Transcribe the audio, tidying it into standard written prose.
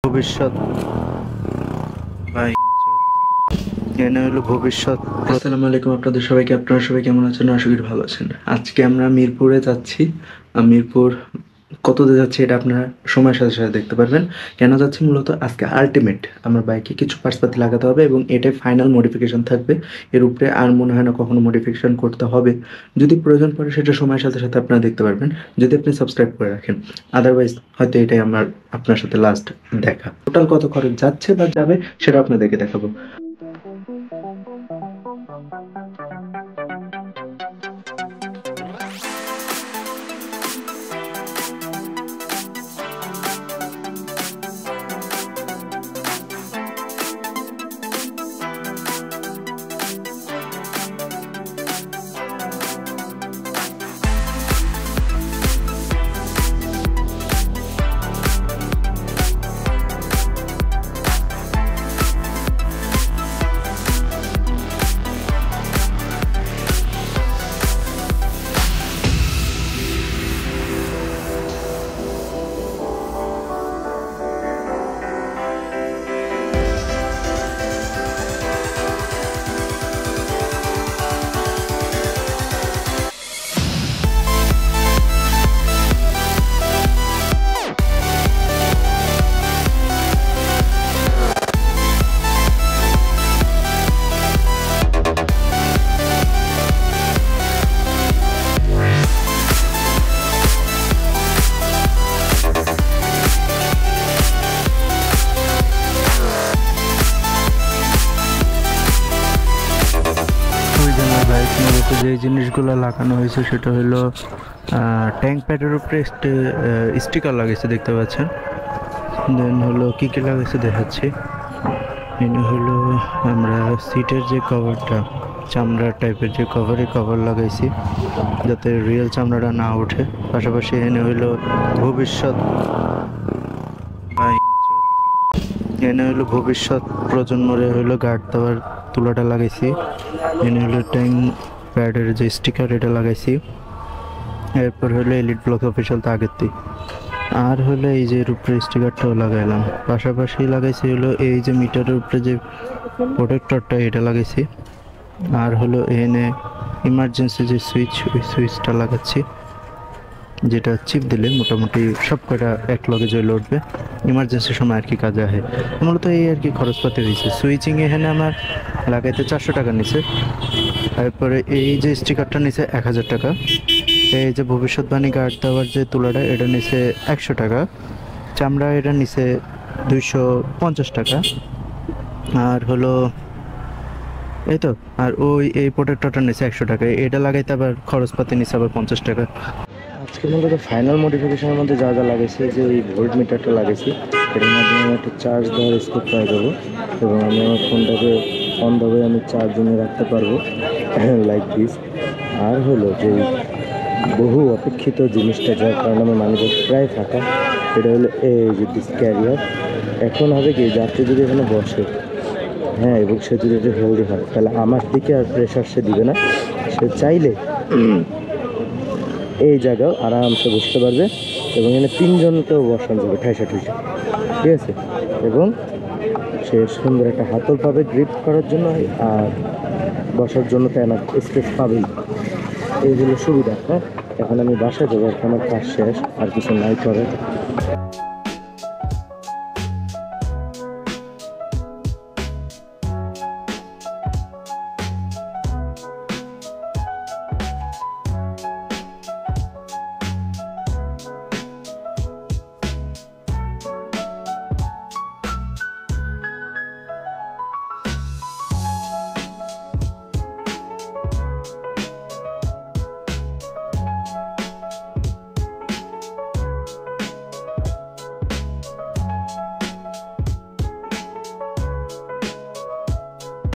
ভবিষ্যৎ ভাই এনে হলো ভবিষ্যৎ। আসসালামু আলাইকুম আপনাদের সবাইকে, আপনারা সবাই কেমন আছেন? আশা করি ভালো আছেন। আজকে আমরা মিরপুরে যাচ্ছি। মিরপুর কততে যাচ্ছি এটা আপনারা সময়ের সাথে সাথে দেখতে পারবেন। কেন যাচ্ছি মূলত আজকে আলটিমেট আমার বাইকে কিছু পার্টসপাতি লাগাতে হবে এবং এটাই ফাইনাল মডিফিকেশন থাকবে। এর উপরে আর মনে হয় না কখনো মডিফিকেশন করতে হবে। যদি প্রয়োজন পড়ে সেটা সময়ের সাথে সাথে আপনারা দেখতে পারবেন, যদি আপনি সাবস্ক্রাইব করে রাখেন। আদারওয়াইজ হয়তো এটাই আমার আপনার সাথে লাস্ট দেখা। টোটাল কত খরচ যাচ্ছে বা যাবে সেটা আপনাদেরকে দেখাবো। যে জিনিসগুলো লাগানো হয়েছে সেটা হলো ট্যাঙ্ক প্যাডের উপরে স্টিকার লাগাইছে দেখতে পাচ্ছেন। দেন হলো কী কী লাগাইছে দেখাচ্ছি। এনে হলো আমরা সিটের যে কভারটা, চামড়া টাইপের যে কভার লাগাইছি যাতে রিয়েল চামড়াটা না ওঠে। পাশাপাশি এনে হলো ভবিষ্যৎ এনে হলো ভবিষ্যৎ প্রজন্মরে হলো গার্ড দেওয়ার তুলাটা লাগাইছি। এনে হলো ট্যাঙ্ক প্যাডের যে স্টিকার এটা লাগাইছি। এরপর হলো এলিট ব্লক অফিসিয়াল তো আগের থেকে। আর হলো এই যে উপরে স্টিকারটাও লাগাইলাম। পাশাপাশি লাগাইছি হলো এই যে মিটারের উপরে যে প্রোটেক্টরটা এটা লাগাইছি। আর হলো এনে ইমার্জেন্সি যে সুইচ, ওই সুইচটা লাগাচ্ছি, যেটা চিপ দিলে মোটামুটি সব কটা এক লগে জ্বলে উঠবে। ইমার্জেন্সির সময় আর কি কাজে আসে। মূলত এই আর কি খরচপাতি হয়েছে। সুইচিং এখানে আমার লাগাইতে 400 টাকা নিছে। তারপরে এই যে স্টিকারটা নিছে 1000 টাকা। এই যে ভবিষ্যৎবাণী গার্ড দেওয়ার যে তুলাটা এটা নিছে 100 টাকা। চামড়া এটা নিছে 250 টাকা। আর হলো এই তো, আর ওই এই প্রোটেক্টরটা নিছে 100 টাকা। এটা লাগাইতে আবার খরচপাতি নিছে আবার 50 টাকা। আজকে মূলত ফাইনাল মডিফিকেশনের মধ্যে যা যা লাগাইছি, যে এই ভোল্ট মিটারটা লাগাইছি, এটার মাধ্যমে আমি একটা চার্জ দেওয়ার স্কোপ পাই যাবো এবং আমি আমার ফোনটাকে অনভাবে আমি চার্জিংয়ে রাখতে পারবো লাইক দিস। আর হলো যে বহু অপেক্ষিত জিনিসটা, যার কারণে আমার মানিব্যাগ প্রায় ফাঁকা, এটা হলো এই যে ডিস ক্যারিয়ার। এখন হবে কি, যাত্রী যদি এখানে বসে, হ্যাঁ, এবং সে যদি একটু হেলদি হয়, তাহলে আমার দিকে আর প্রেশার সে দিবে না। সে চাইলে এই জায়গাও আরামসে বসতে পারবে এবং এখানে 3 জনকেও বসানো যাবে ঠাইসা, ঠিক আছে। এবং সে সুন্দর একটা হাতল পাবে গ্রিপ করার জন্য, আর বসার জন্য তাই না স্পেস পাবেই। এইগুলো সুবিধা। হ্যাঁ, এখন আমি বাসায় যাবো, আমার কাজ শেষ, আর কিছু নাই করে।